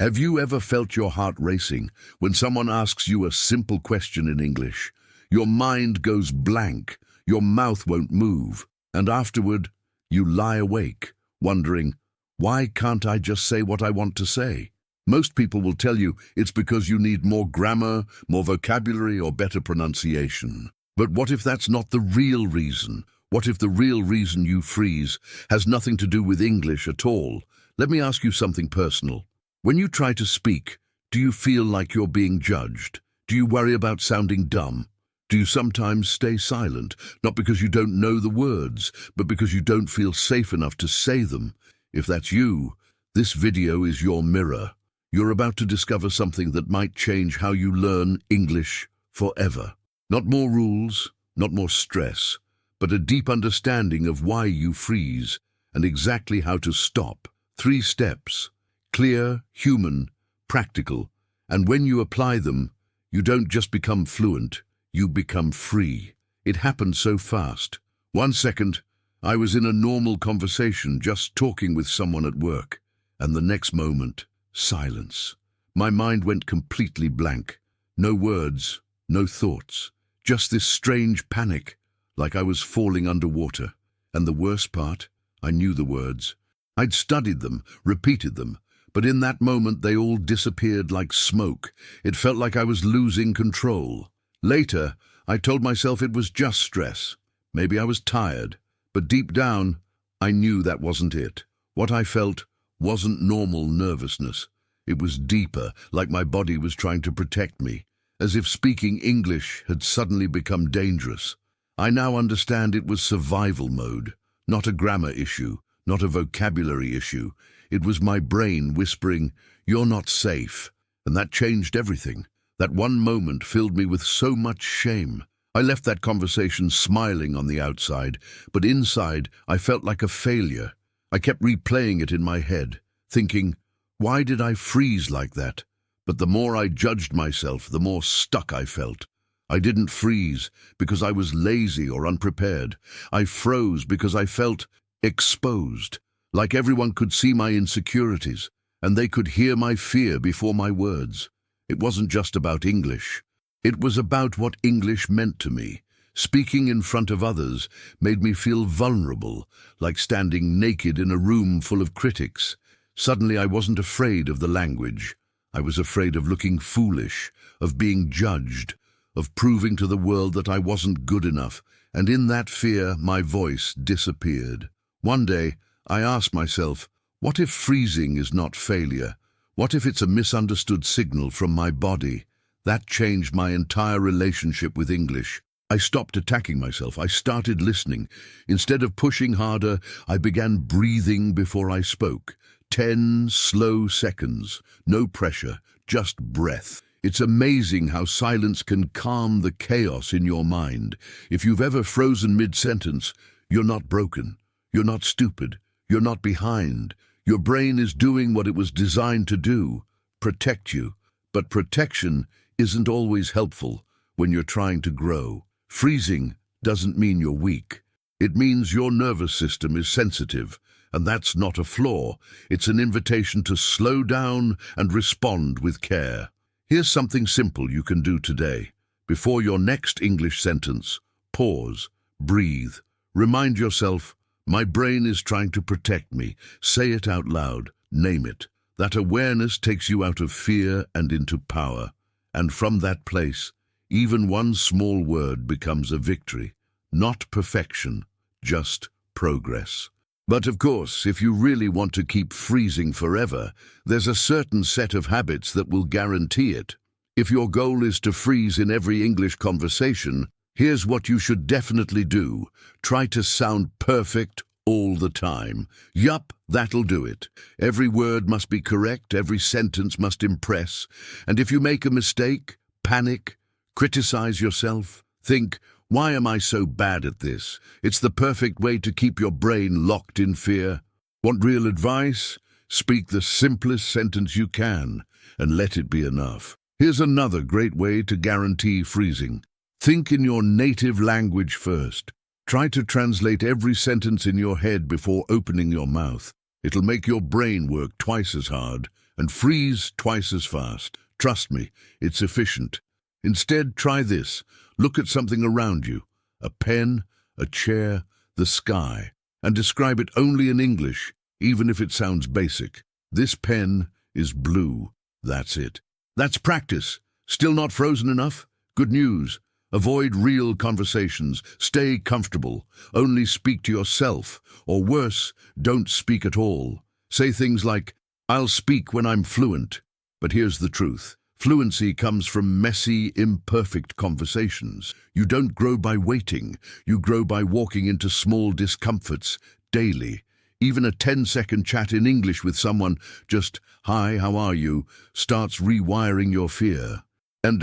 Have you ever felt your heart racing when someone asks you a simple question in English? Your mind goes blank, your mouth won't move, and afterward, you lie awake, wondering, why can't I just say what I want to say? Most people will tell you it's because you need more grammar, more vocabulary, or better pronunciation. But what if that's not the real reason? What if the real reason you freeze has nothing to do with English at all? Let me ask you something personal. When you try to speak, do you feel like you're being judged? Do you worry about sounding dumb? Do you sometimes stay silent, not because you don't know the words, but because you don't feel safe enough to say them? If that's you, this video is your mirror. You're about to discover something that might change how you learn English forever. Not more rules, not more stress, but a deep understanding of why you freeze and exactly how to stop. 3 steps. Clear, human, practical, and when you apply them, you don't just become fluent, you become free. It happened so fast. 1 second, I was in a normal conversation, just talking with someone at work, and the next moment, silence. My mind went completely blank. No words, no thoughts, just this strange panic, like I was falling underwater. And the worst part, I knew the words. I'd studied them, repeated them, but in that moment they all disappeared like smoke. It felt like I was losing control. Later, I told myself it was just stress. Maybe I was tired, but deep down, I knew that wasn't it. What I felt wasn't normal nervousness. It was deeper, like my body was trying to protect me, as if speaking English had suddenly become dangerous. I now understand it was survival mode, not a grammar issue, not a vocabulary issue. It was my brain whispering, "You're not safe." And that changed everything. That one moment filled me with so much shame. I left that conversation smiling on the outside, but inside I felt like a failure. I kept replaying it in my head, thinking, why did I freeze like that? But the more I judged myself, the more stuck I felt. I didn't freeze because I was lazy or unprepared. I froze because I felt exposed, like everyone could see my insecurities, and they could hear my fear before my words. It wasn't just about English. It was about what English meant to me. Speaking in front of others made me feel vulnerable, like standing naked in a room full of critics. Suddenly I wasn't afraid of the language. I was afraid of looking foolish, of being judged, of proving to the world that I wasn't good enough, and in that fear my voice disappeared. One day, I asked myself, what if freezing is not failure? What if it's a misunderstood signal from my body? That changed my entire relationship with English. I stopped attacking myself. I started listening. Instead of pushing harder, I began breathing before I spoke. 10 slow seconds, no pressure, just breath. It's amazing how silence can calm the chaos in your mind. If you've ever frozen mid-sentence, you're not broken. You're not stupid. You're not behind. Your brain is doing what it was designed to do, protect you. But protection isn't always helpful when you're trying to grow. Freezing doesn't mean you're weak. It means your nervous system is sensitive, and that's not a flaw. It's an invitation to slow down and respond with care. Here's something simple you can do today. Before your next English sentence, pause, breathe. Remind yourself, my brain is trying to protect me. Say it out loud. Name it. That awareness takes you out of fear and into power. And from that place, even one small word becomes a victory. Not perfection, just progress. But of course, if you really want to keep freezing forever, there's a certain set of habits that will guarantee it. If your goal is to freeze in every English conversation, here's what you should definitely do. Try to sound perfect all the time. Yup, that'll do it. Every word must be correct, every sentence must impress. And if you make a mistake, panic, criticize yourself, think, why am I so bad at this? It's the perfect way to keep your brain locked in fear. Want real advice? Speak the simplest sentence you can, and let it be enough. Here's another great way to guarantee freezing. Think in your native language first. Try to translate every sentence in your head before opening your mouth. It'll make your brain work twice as hard, and freeze twice as fast. Trust me, it's efficient. Instead, try this. Look at something around you, a pen, a chair, the sky, and describe it only in English, even if it sounds basic. This pen is blue. That's it. That's practice. Still not frozen enough? Good news. Avoid real conversations. Stay comfortable. Only speak to yourself. Or worse, don't speak at all. Say things like, "I'll speak when I'm fluent." But here's the truth. Fluency comes from messy, imperfect conversations. You don't grow by waiting. You grow by walking into small discomforts daily. Even a 10-second chat in English with someone, just, "Hi, how are you?" starts rewiring your fear. And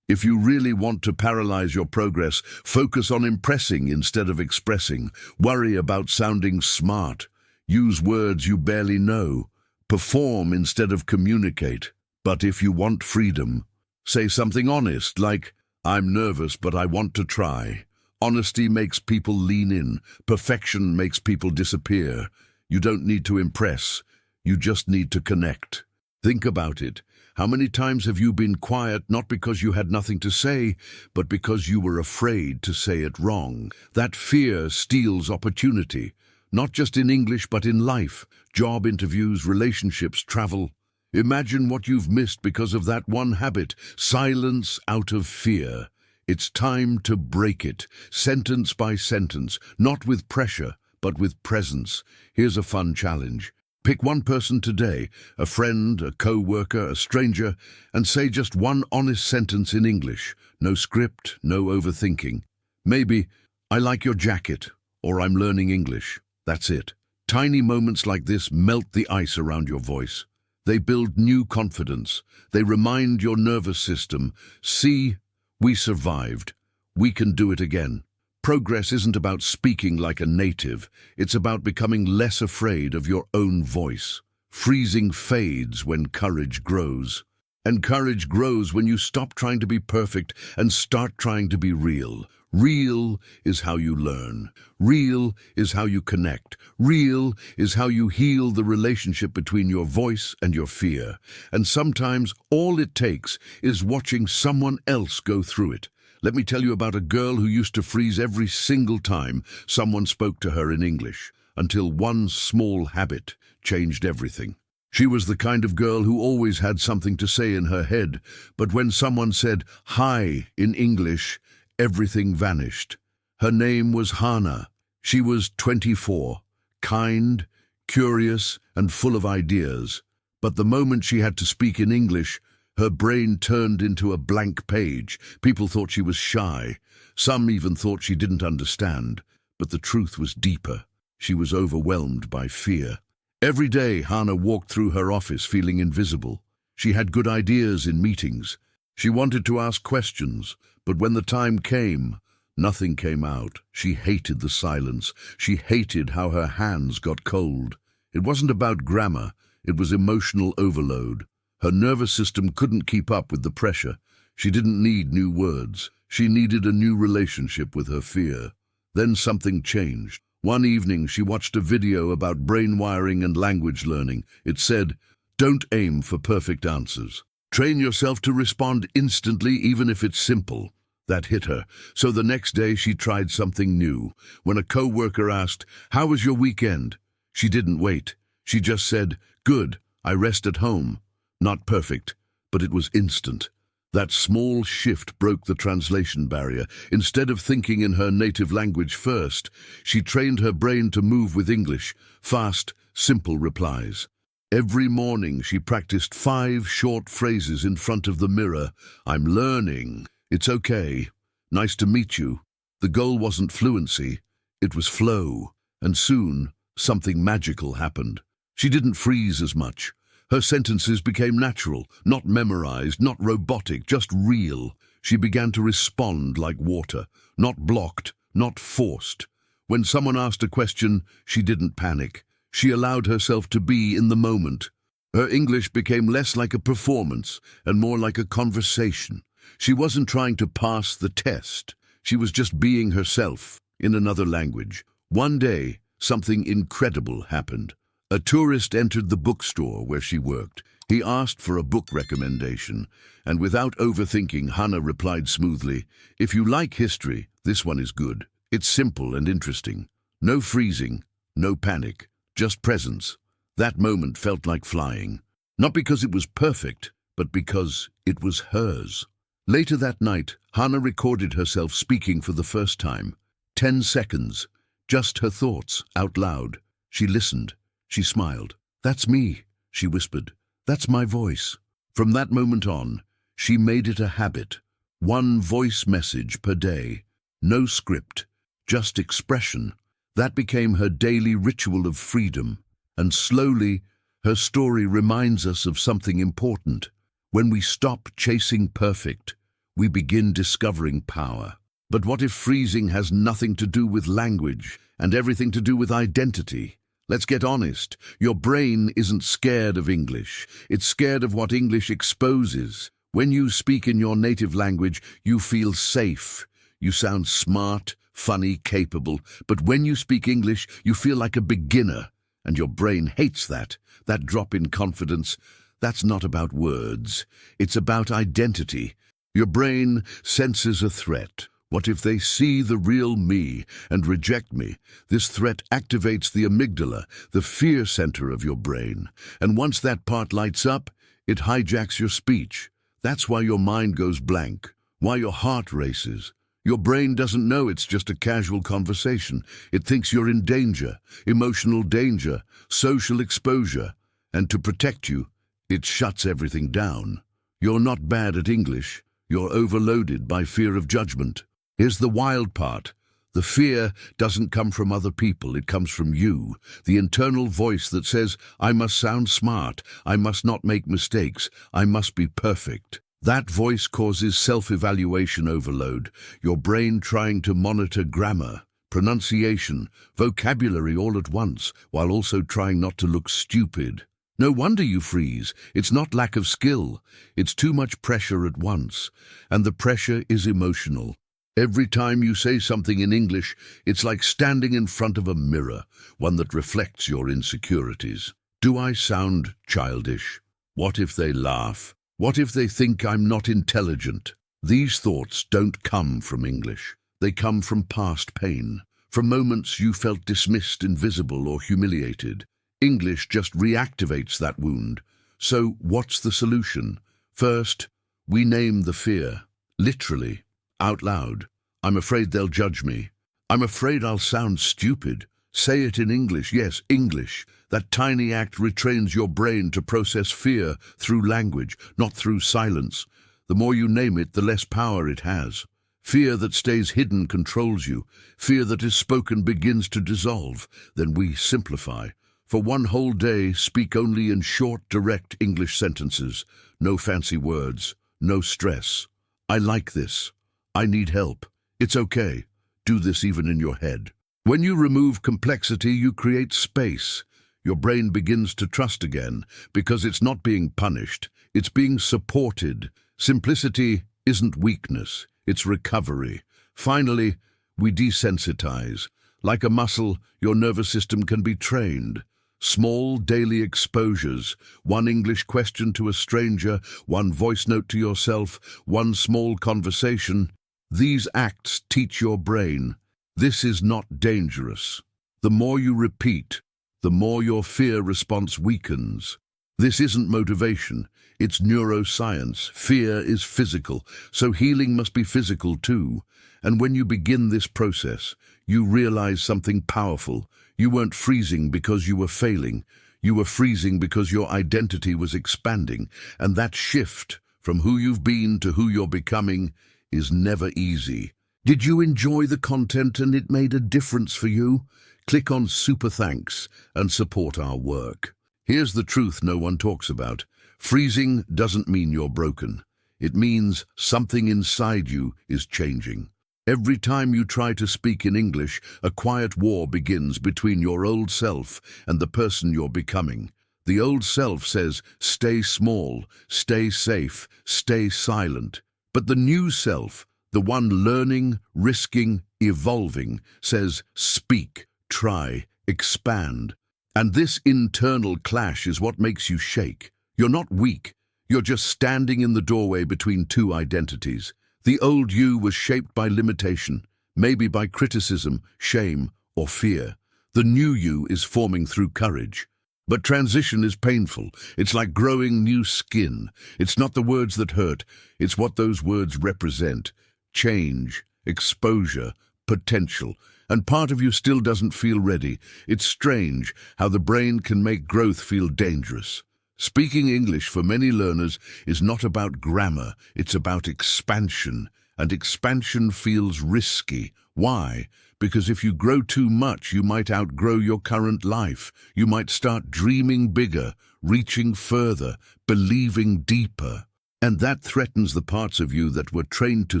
if you really want to paralyze your progress, focus on impressing instead of expressing. Worry about sounding smart. Use words you barely know. Perform instead of communicate. But if you want freedom, say something honest like, "I'm nervous, but I want to try." Honesty makes people lean in. Perfection makes people disappear. You don't need to impress. You just need to connect. Think about it. How many times have you been quiet not because you had nothing to say, but because you were afraid to say it wrong? That fear steals opportunity, not just in English but in life, job interviews, relationships, travel. Imagine what you've missed because of that one habit, silence out of fear. It's time to break it, sentence by sentence, not with pressure, but with presence. Here's a fun challenge. Pick one person today, a friend, a co-worker, a stranger, and say just one honest sentence in English. No script, no overthinking. Maybe, "I like your jacket," or "I'm learning English." That's it. Tiny moments like this melt the ice around your voice. They build new confidence. They remind your nervous system, "See, we survived. We can do it again." Progress isn't about speaking like a native. It's about becoming less afraid of your own voice. Freezing fades when courage grows. And courage grows when you stop trying to be perfect and start trying to be real. Real is how you learn. Real is how you connect. Real is how you heal the relationship between your voice and your fear. And sometimes all it takes is watching someone else go through it. Let me tell you about a girl who used to freeze every single time someone spoke to her in English, until one small habit changed everything. She was the kind of girl who always had something to say in her head, but when someone said "hi" in English, everything vanished. Her name was Hannah. She was 24, kind, curious, and full of ideas. But the moment she had to speak in English, her brain turned into a blank page. People thought she was shy. Some even thought she didn't understand. But the truth was deeper. She was overwhelmed by fear. Every day, Hannah walked through her office feeling invisible. She had good ideas in meetings. She wanted to ask questions, but when the time came, nothing came out. She hated the silence. She hated how her hands got cold. It wasn't about grammar. It was emotional overload. Her nervous system couldn't keep up with the pressure. She didn't need new words. She needed a new relationship with her fear. Then something changed. One evening, she watched a video about brain wiring and language learning. It said, "Don't aim for perfect answers. Train yourself to respond instantly, even if it's simple." That hit her. So the next day, she tried something new. When a co-worker asked, "How was your weekend?" she didn't wait. She just said, "Good, I rest at home." Not perfect, but it was instant. That small shift broke the translation barrier. Instead of thinking in her native language first, she trained her brain to move with English, fast, simple replies. Every morning she practiced 5 short phrases in front of the mirror. "I'm learning. It's okay. Nice to meet you." The goal wasn't fluency, it was flow. And soon, something magical happened. She didn't freeze as much. Her sentences became natural, not memorized, not robotic, just real. She began to respond like water, not blocked, not forced. When someone asked a question, she didn't panic. She allowed herself to be in the moment. Her English became less like a performance and more like a conversation. She wasn't trying to pass the test. She was just being herself in another language. One day, something incredible happened. A tourist entered the bookstore where she worked. He asked for a book recommendation, and without overthinking, Hannah replied smoothly, "If you like history, this one is good. It's simple and interesting. No freezing, no panic, just presence." That moment felt like flying. Not because it was perfect, but because it was hers. Later that night, Hannah recorded herself speaking for the first time. 10 seconds, just her thoughts, out loud. She listened. She smiled. "That's me," she whispered. "That's my voice." From that moment on, she made it a habit. One voice message per day. No script, just expression. That became her daily ritual of freedom. And slowly, her story reminds us of something important. When we stop chasing perfect, we begin discovering power. But what if freezing has nothing to do with language and everything to do with identity? Let's get honest. Your brain isn't scared of English. It's scared of what English exposes. When you speak in your native language, you feel safe. You sound smart, funny, capable. But when you speak English, you feel like a beginner. And your brain hates that drop in confidence. That's not about words. It's about identity. Your brain senses a threat. What if they see the real me and reject me? This threat activates the amygdala, the fear center of your brain. And once that part lights up, it hijacks your speech. That's why your mind goes blank, why your heart races. Your brain doesn't know it's just a casual conversation. It thinks you're in danger, emotional danger, social exposure. And to protect you, it shuts everything down. You're not bad at English. You're overloaded by fear of judgment. Here's the wild part. The fear doesn't come from other people, it comes from you. The internal voice that says, "I must sound smart, I must not make mistakes, I must be perfect." That voice causes self-evaluation overload, your brain trying to monitor grammar, pronunciation, vocabulary all at once, while also trying not to look stupid. No wonder you freeze. It's not lack of skill. It's too much pressure at once. And the pressure is emotional. Every time you say something in English, it's like standing in front of a mirror, one that reflects your insecurities. Do I sound childish? What if they laugh? What if they think I'm not intelligent? These thoughts don't come from English. They come from past pain, from moments you felt dismissed, invisible, or humiliated. English just reactivates that wound. So what's the solution? First, we name the fear, literally, out loud. I'm afraid they'll judge me. I'm afraid I'll sound stupid. Say it in English. Yes, English. That tiny act retrains your brain to process fear through language, not through silence. The more you name it, the less power it has. Fear that stays hidden controls you. Fear that is spoken begins to dissolve. Then we simplify. For one whole day, speak only in short, direct English sentences. No fancy words. No stress. I like this. I need help. It's okay. Do this even in your head. When you remove complexity, you create space. Your brain begins to trust again, because it's not being punished. It's being supported. Simplicity isn't weakness. It's recovery. Finally, we desensitize. Like a muscle, your nervous system can be trained. Small daily exposures, one English question to a stranger, one voice note to yourself, one small conversation. These acts teach your brain, this is not dangerous. The more you repeat, the more your fear response weakens. This isn't motivation, it's neuroscience. Fear is physical, so healing must be physical too. And when you begin this process, you realize something powerful. You weren't freezing because you were failing. You were freezing because your identity was expanding. And that shift from who you've been to who you're becoming is never easy. Did you enjoy the content and it made a difference for you? Click on Super Thanks and support our work. Here's the truth no one talks about. Freezing doesn't mean you're broken. It means something inside you is changing. Every time you try to speak in English, a quiet war begins between your old self and the person you're becoming. The old self says, stay small, stay safe, stay silent. But the new self, the one learning, risking, evolving, says, speak, try, expand. And this internal clash is what makes you shake. You're not weak. You're just standing in the doorway between two identities. The old you was shaped by limitation, maybe by criticism, shame, or fear. The new you is forming through courage. But transition is painful. It's like growing new skin. It's not the words that hurt, it's what those words represent. Change, exposure, potential. And part of you still doesn't feel ready. It's strange how the brain can make growth feel dangerous. Speaking English for many learners is not about grammar, it's about expansion. And expansion feels risky. Why? Because if you grow too much, you might outgrow your current life. You might start dreaming bigger, reaching further, believing deeper. And that threatens the parts of you that were trained to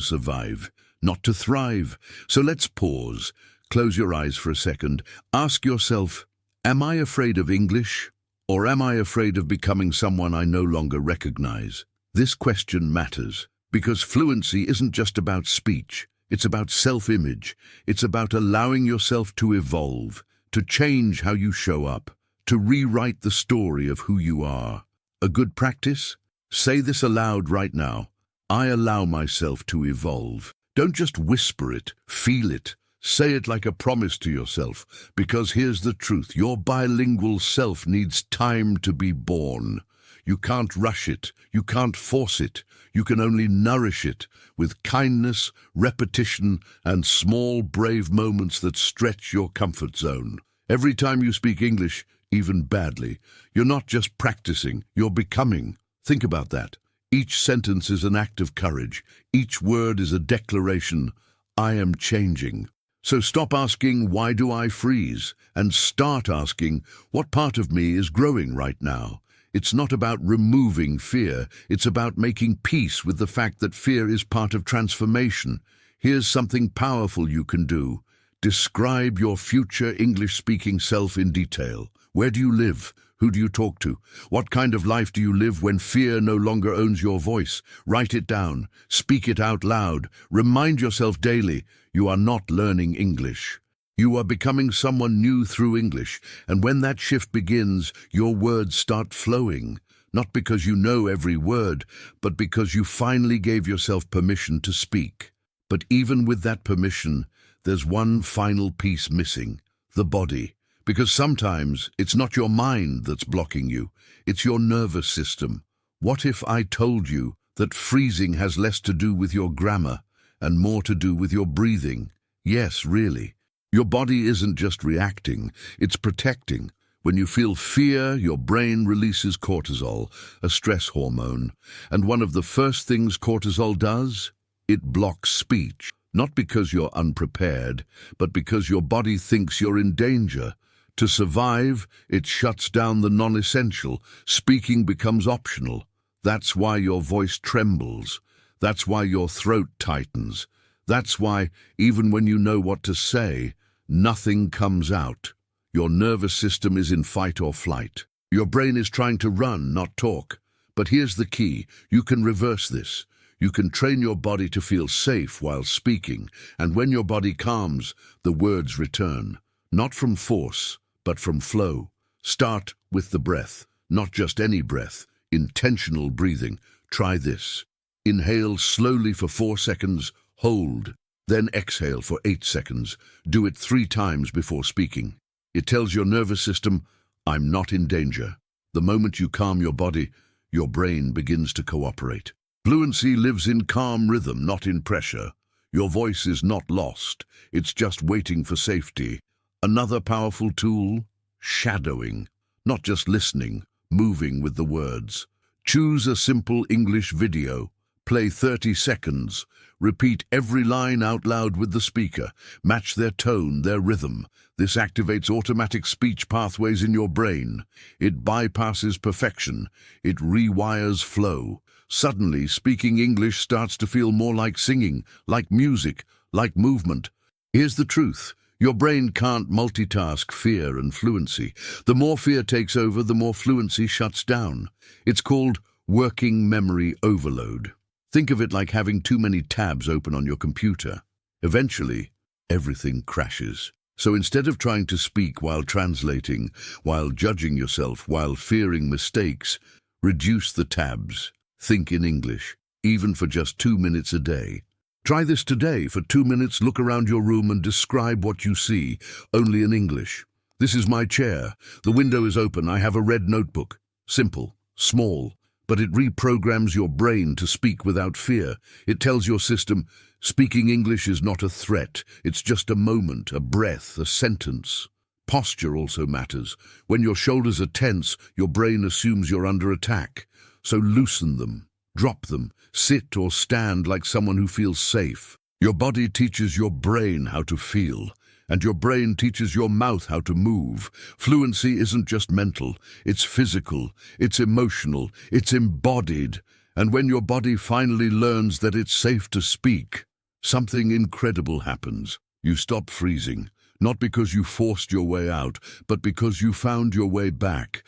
survive, not to thrive. So let's pause. Close your eyes for a second. Ask yourself, am I afraid of English? Or am I afraid of becoming someone I no longer recognize? This question matters, because fluency isn't just about speech. It's about self-image. It's about allowing yourself to evolve, to change how you show up, to rewrite the story of who you are. A good practice? Say this aloud right now. I allow myself to evolve. Don't just whisper it, feel it. Say it like a promise to yourself, because here's the truth. Your bilingual self needs time to be born. You can't rush it. You can't force it. You can only nourish it with kindness, repetition, and small, brave moments that stretch your comfort zone. Every time you speak English, even badly, you're not just practicing, you're becoming. Think about that. Each sentence is an act of courage. Each word is a declaration. I am changing. So stop asking, why do I freeze? And start asking, what part of me is growing right now? It's not about removing fear. It's about making peace with the fact that fear is part of transformation. Here's something powerful you can do. Describe your future English-speaking self in detail. Where do you live? Who do you talk to? What kind of life do you live when fear no longer owns your voice? Write it down. Speak it out loud. Remind yourself daily, you are not learning English. You are becoming someone new through English, and when that shift begins, your words start flowing. Not because you know every word, but because you finally gave yourself permission to speak. But even with that permission, there's one final piece missing: the body. Because sometimes it's not your mind that's blocking you, it's your nervous system. What if I told you that freezing has less to do with your grammar and more to do with your breathing? Yes, really. Your body isn't just reacting, it's protecting. When you feel fear, your brain releases cortisol, a stress hormone. And one of the first things cortisol does? It blocks speech. Not because you're unprepared, but because your body thinks you're in danger. To survive, it shuts down the non-essential. Speaking becomes optional. That's why your voice trembles. That's why your throat tightens. That's why, even when you know what to say, nothing comes out. Your nervous system is in fight or flight. Your brain is trying to run, not talk. But here's the key. You can reverse this. You can train your body to feel safe while speaking, and when your body calms, the words return. Not from force, but from flow. Start with the breath, not just any breath, intentional breathing. Try this. Inhale slowly for 4 seconds, hold, then exhale for 8 seconds. Do it 3 times before speaking. It tells your nervous system, I'm not in danger. The moment you calm your body, your brain begins to cooperate. Fluency lives in calm rhythm, not in pressure. Your voice is not lost, it's just waiting for safety. Another powerful tool, shadowing. Not just listening, moving with the words. Choose a simple English video. Play 30 seconds. Repeat every line out loud with the speaker. Match their tone, their rhythm. This activates automatic speech pathways in your brain. It bypasses perfection. It rewires flow. Suddenly, speaking English starts to feel more like singing, like music, like movement. Here's the truth. Your brain can't multitask fear and fluency. The more fear takes over, the more fluency shuts down. It's called working memory overload. Think of it like having too many tabs open on your computer. Eventually, everything crashes. So instead of trying to speak while translating, while judging yourself, while fearing mistakes, Reduce the tabs. Think in English, even for just 2 minutes a day. Try this today. For 2 minutes, look around your room and describe what you see, only in English. This is my chair. The window is open. I have a red notebook. Simple, small, but it reprograms your brain to speak without fear. It tells your system, speaking English is not a threat. It's just a moment, a breath, a sentence. Posture also matters. When your shoulders are tense, your brain assumes you're under attack. So loosen them, drop them, sit or stand like someone who feels safe. Your body teaches your brain how to feel, and your brain teaches your mouth how to move. Fluency isn't just mental, it's physical, it's emotional, it's embodied. And when your body finally learns that it's safe to speak, something incredible happens. You stop freezing, not because you forced your way out, but because you found your way back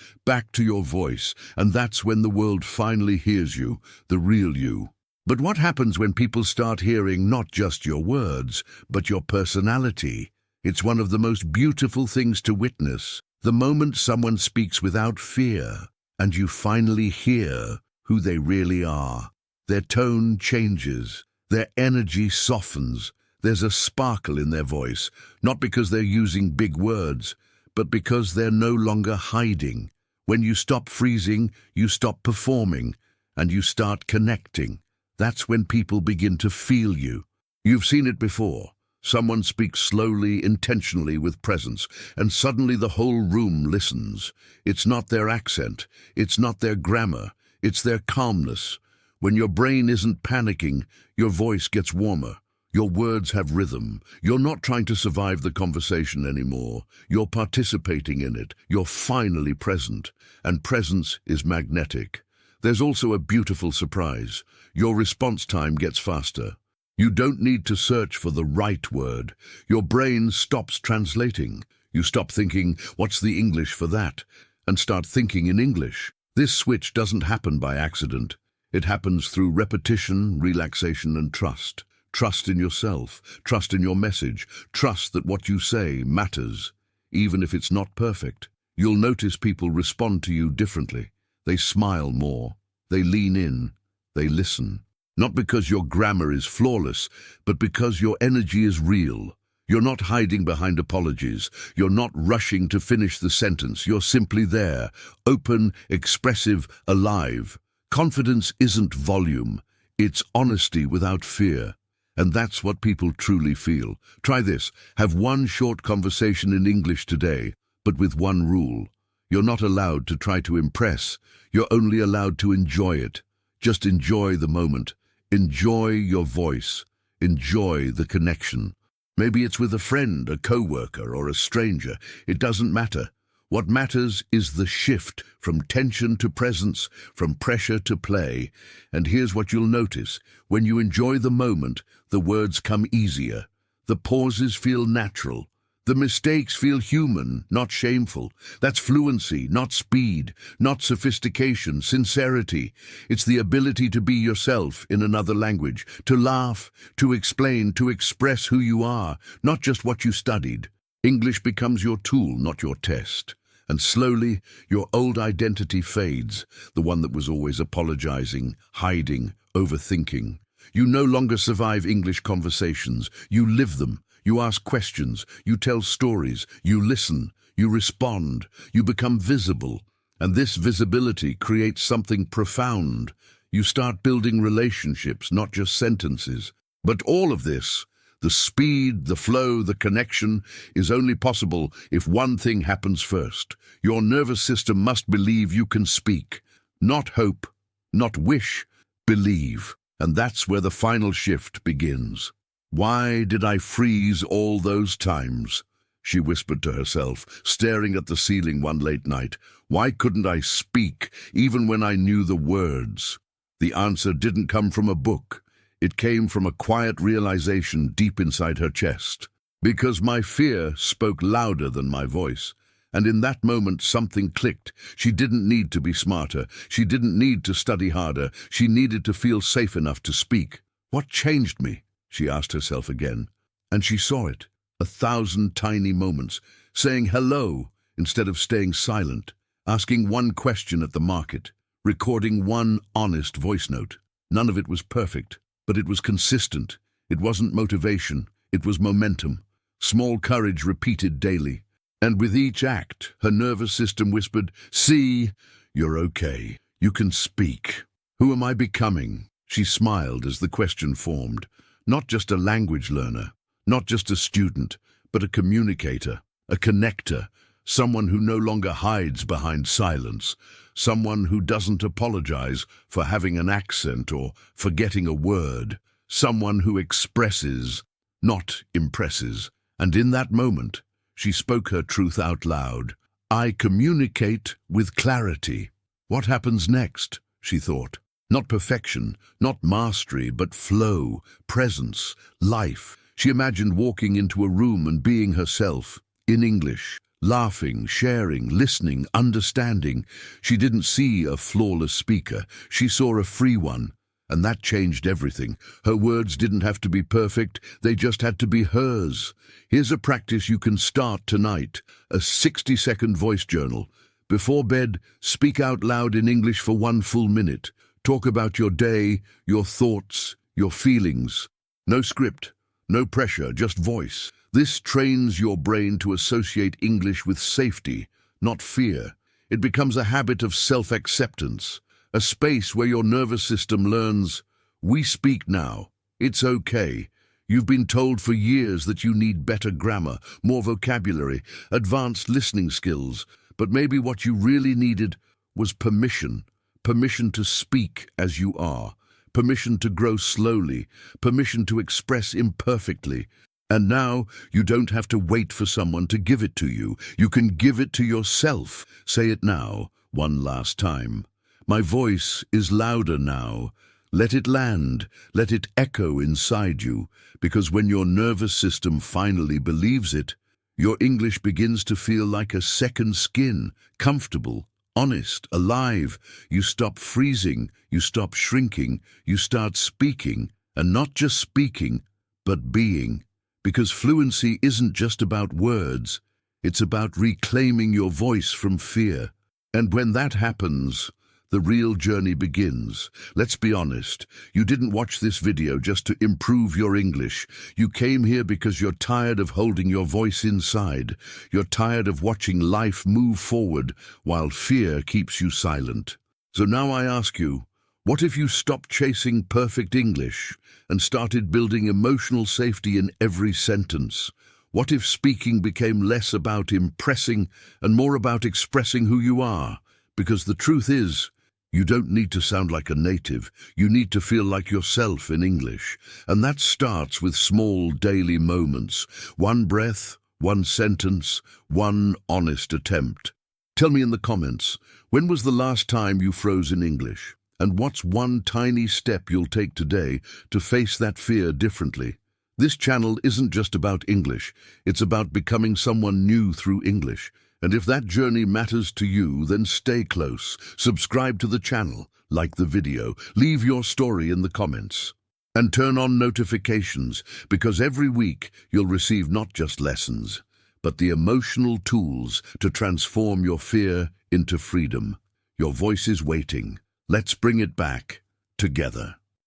to your voice, and that's when the world finally hears you, the real you. But what happens when people start hearing not just your words, but your personality? It's one of the most beautiful things to witness. The moment someone speaks without fear, and you finally hear who they really are. Their tone changes, their energy softens. There's a sparkle in their voice, not because they're using big words, but because they're no longer hiding. When you stop freezing, you stop performing, and you start connecting. That's when people begin to feel you. You've seen it before. Someone speaks slowly, intentionally, with presence, and suddenly the whole room listens. It's not their accent, it's not their grammar, it's their calmness. When your brain isn't panicking, your voice gets warmer. Your words have rhythm. You're not trying to survive the conversation anymore. You're participating in it. You're finally present. And presence is magnetic. There's also a beautiful surprise. Your response time gets faster. You don't need to search for the right word. Your brain stops translating. You stop thinking, what's the English for that? And start thinking in English. This switch doesn't happen by accident. It happens through repetition, relaxation, and trust. Trust in yourself, trust in your message, trust that what you say matters, even if it's not perfect. You'll notice people respond to you differently. They smile more, they lean in, they listen. Not because your grammar is flawless, but because your energy is real. You're not hiding behind apologies. You're not rushing to finish the sentence. You're simply there, open, expressive, alive. Confidence isn't volume. It's honesty without fear. And that's what people truly feel. Try this. Have one short conversation in English today, but with one rule. You're not allowed to try to impress. You're only allowed to enjoy it. Just enjoy the moment. Enjoy your voice. Enjoy the connection. Maybe it's with a friend, a coworker, or a stranger. It doesn't matter. What matters is the shift from tension to presence, from pressure to play. And here's what you'll notice. When you enjoy the moment, the words come easier. The pauses feel natural. The mistakes feel human, not shameful. That's fluency, not speed, not sophistication, sincerity. It's the ability to be yourself in another language, to laugh, to explain, to express who you are, not just what you studied. English becomes your tool, not your test. And slowly, your old identity fades, the one that was always apologizing, hiding, overthinking. You no longer survive English conversations. You live them. You ask questions. You tell stories. You listen. You respond. You become visible. And this visibility creates something profound. You start building relationships, not just sentences. But all of this, the speed, the flow, the connection, is only possible if one thing happens first. Your nervous system must believe you can speak. Not hope, not wish, believe. And that's where the final shift begins. Why did I freeze all those times? She whispered to herself, staring at the ceiling one late night. Why couldn't I speak, even when I knew the words? The answer didn't come from a book. It came from a quiet realization deep inside her chest. Because my fear spoke louder than my voice. And in that moment, something clicked. She didn't need to be smarter. She didn't need to study harder. She needed to feel safe enough to speak. What changed me? She asked herself again. And she saw it. 1,000 tiny moments. Saying hello instead of staying silent. Asking one question at the market. recording one honest voice note. None of it was perfect, but it was consistent. It wasn't motivation, it was momentum. Small courage repeated daily. And with each act, her nervous system whispered, "See, you're okay. You can speak." Who am I becoming? She smiled as the question formed. Not just a language learner, not just a student, but a communicator, a connector, someone who no longer hides behind silence, someone who doesn't apologize for having an accent or forgetting a word, someone who expresses, not impresses. And in that moment, she spoke her truth out loud. I communicate with clarity. What happens next? She thought. Not perfection, not mastery, but flow, presence, life. She imagined walking into a room and being herself, in English, laughing, sharing, listening, understanding. She didn't see a flawless speaker. She saw a free one. And that changed everything. Her words didn't have to be perfect, they just had to be hers. Here's a practice you can start tonight, a 60-second voice journal. Before bed, speak out loud in English for 1 full minute. Talk about your day, your thoughts, your feelings. No script, no pressure, just voice. This trains your brain to associate English with safety, not fear. It becomes a habit of self-acceptance. A space where your nervous system learns, we speak now, it's okay. You've been told for years that you need better grammar, more vocabulary, advanced listening skills, but maybe what you really needed was permission. Permission to speak as you are, permission to grow slowly, permission to express imperfectly. And now you don't have to wait for someone to give it to you. You can give it to yourself. Say it now, one last time. My voice is louder now. Let it land, let it echo inside you, because when your nervous system finally believes it, your English begins to feel like a second skin, comfortable, honest, alive. You stop freezing, you stop shrinking, you start speaking, and not just speaking, but being. Because fluency isn't just about words, it's about reclaiming your voice from fear. And when that happens, the real journey begins. Let's be honest, you didn't watch this video just to improve your English. You came here because you're tired of holding your voice inside. You're tired of watching life move forward while fear keeps you silent. So now I ask you, what if you stopped chasing perfect English and started building emotional safety in every sentence? What if speaking became less about impressing and more about expressing who you are? Because the truth is, you don't need to sound like a native. You need to feel like yourself in English. And that starts with small daily moments. One breath, one sentence, one honest attempt. Tell me in the comments, when was the last time you froze in English? And what's one tiny step you'll take today to face that fear differently? This channel isn't just about English. It's about becoming someone new through English. And if that journey matters to you, then stay close. Subscribe to the channel, like the video, leave your story in the comments, and turn on notifications, because every week you'll receive not just lessons, but the emotional tools to transform your fear into freedom. Your voice is waiting. Let's bring it back together.